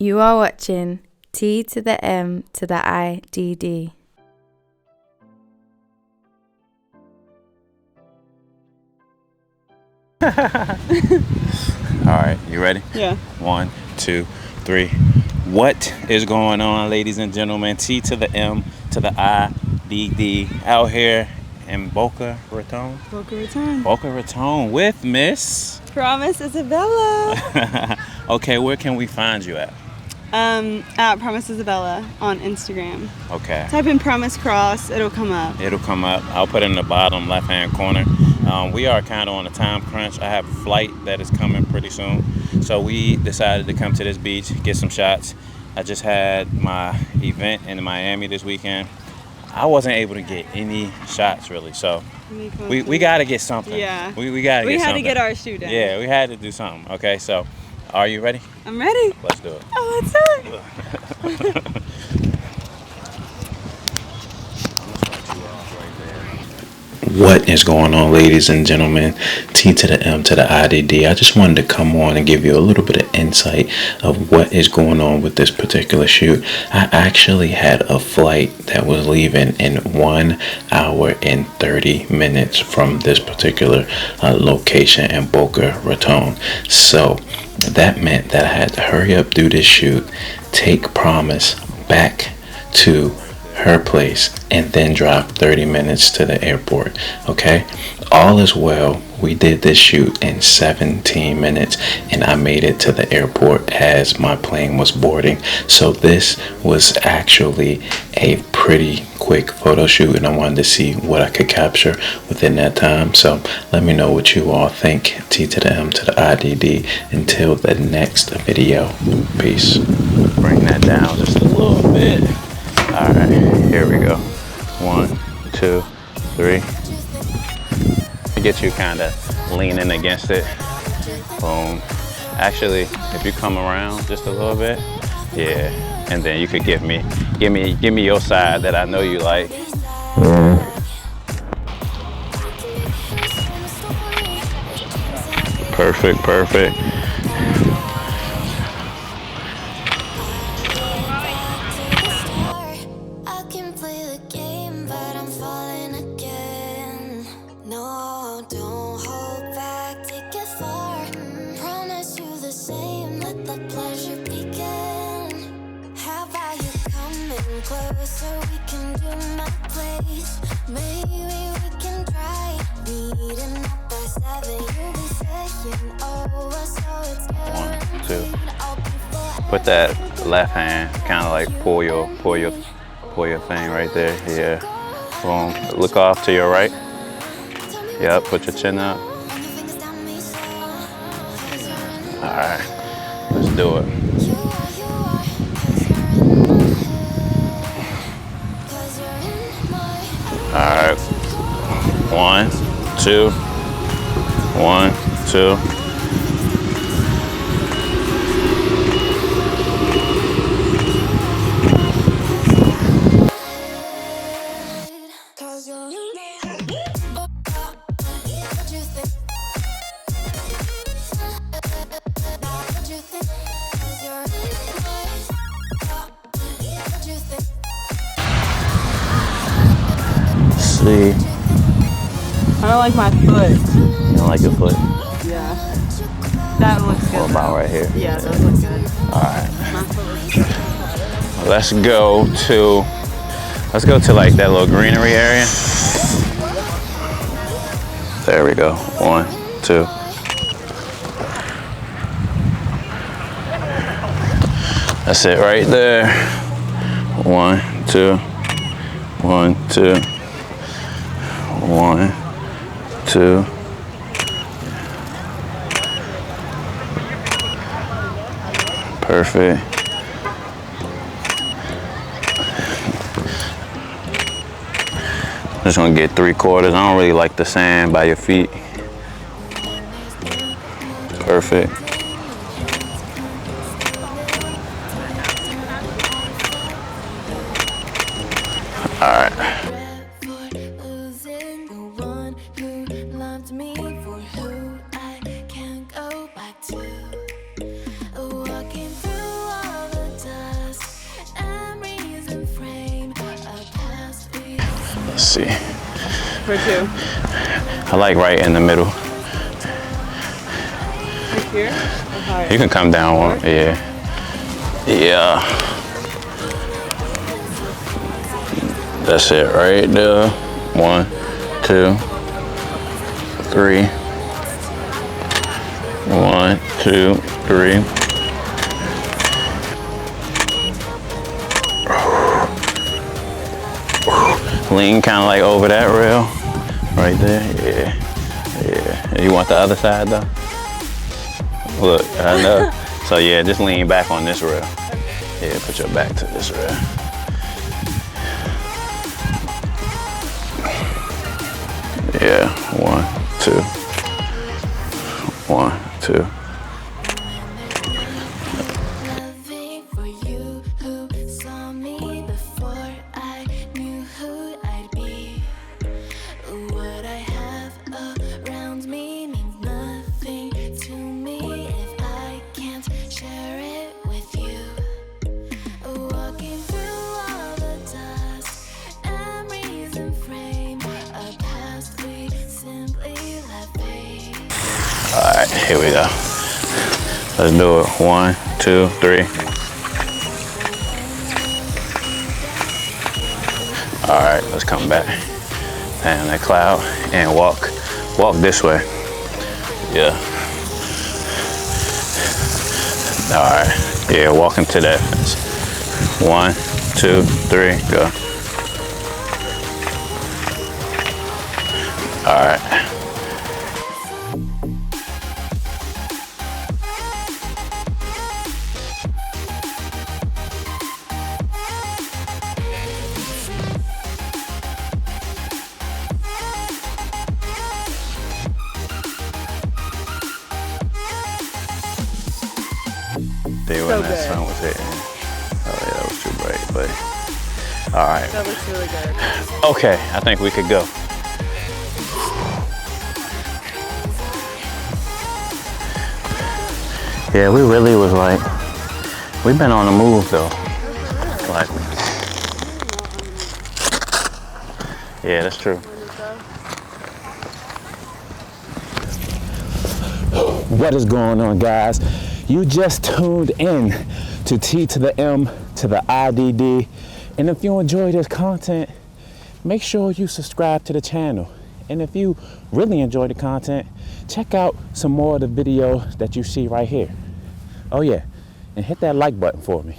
You are watching T to the M to the IDD. Alright, you ready? Yeah. 1, 2, 3. What is going on, ladies and gentlemen? T to the M to the IDD out here in Boca Raton. Boca Raton. Boca Raton with Miss Promise Isabella. Okay, where can we find you at? At Promise Isabella on Instagram. Okay. Type in Promise Cross, it'll come up. It'll come up. I'll put it in the bottom left-hand corner. We are kind of on a time crunch. I have a flight that is coming pretty soon. So we decided to come to this beach, get some shots. I just had my event in Miami this weekend. I wasn't able to get any shots really, so we got to get something. Yeah. We got to get something. We had to get our shoot in. Yeah, we had to do something. Okay, so are you ready? I'm ready. Let's do it. Oh, let's do it. What is going on, ladies and gentlemen? T to the M to the IDD. I just wanted to come on and give you a little bit of insight of what is going on with this particular shoot. I actually had a flight that was leaving in 1 hour and 30 minutes from this particular location in Boca Raton. So that meant that I had to hurry up, do this shoot, take Promise back to her place, and then drive 30 minutes to the airport. Okay, all is well. We did this shoot in 17 minutes and I made it to the airport as my plane was boarding. So this was actually a pretty quick photo shoot, and I wanted to see what I could capture within that time. So let me know what you all think. T to the M to the IDD. Until the next video, peace. Bring that down just a little bit. All right, here we go. 1, 2, 3. Get you kind of leaning against it. Boom. Actually, if you come around just a little bit, yeah, and then you could give me your side that I know you like. Perfect, perfect. Closer, we can do my place. Maybe we can try meeting up by 7. You'll be saying over, so it's 1, 2. Put that left hand kind of like pull your thing right there. Yeah. Boom. Look off to your right. Yep. Put your chin up. All right. Let's do it. All right, 1, 2, 1, 2. See. I don't like my foot. You don't like your foot? Yeah. That looks good. What about right here? Yeah, those look good. Alright. My foot looks Let's go to like that little greenery area. There we go. 1, 2. That's it right there. 1, 2. 1, 2. 1, 2. Perfect. I'm just gonna get 3/4. I don't really like the sand by your feet. Perfect. All right. me for who I can't go back to. Walking through all the Let's see. For 2. I like right in the middle. Like here? Or higher? You can come down one. Yeah. Yeah. That's it right there. 1, 2, 3. 1, 2, 3. Lean kind of like over that rail. Right there. Yeah. Yeah. You want the other side though? Look, I know. So yeah, just lean back on this rail. Yeah, put your back to this rail. Yeah, 1, 2. 1, 2. Loving for you who saw me before I knew who I'd be. What I have around me means nothing to me if I can't share it with you. Walking through all the dust, memories and frame a past we simply let fade. All right, here we go. Let's do it. 1, 2, 3. All right, let's come back. And that cloud and walk this way. Yeah. All right. Yeah, walk into that fence. 1, 2, 3, go. All right. They when that sun was hitting. Oh yeah, that was too bright, but all right. That looks really good. Okay, I think we could go. Yeah, we really was like, we've been on the move though. Like, yeah, that's true. What is going on, guys? You just tuned in to T to the M to the IDD. And if you enjoy this content, make sure you subscribe to the channel. And if you really enjoy the content, check out some more of the videos that you see right here. Oh yeah, and hit that like button for me.